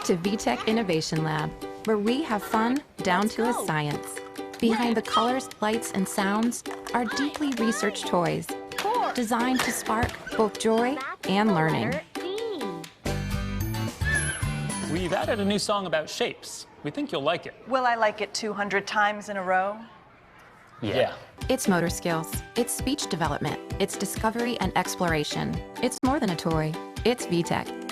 to VTech Innovation Lab, where we have fun down to a science. Behind the colors, lights, and sounds are deeply researched toys designed to spark both joy and learning. We've added a new song about shapes. We think you'll like it. Will I like it 200 times in a row? Yeah. It's motor skills, it's speech development, it's discovery and exploration. It's more than a toy, it's VTech.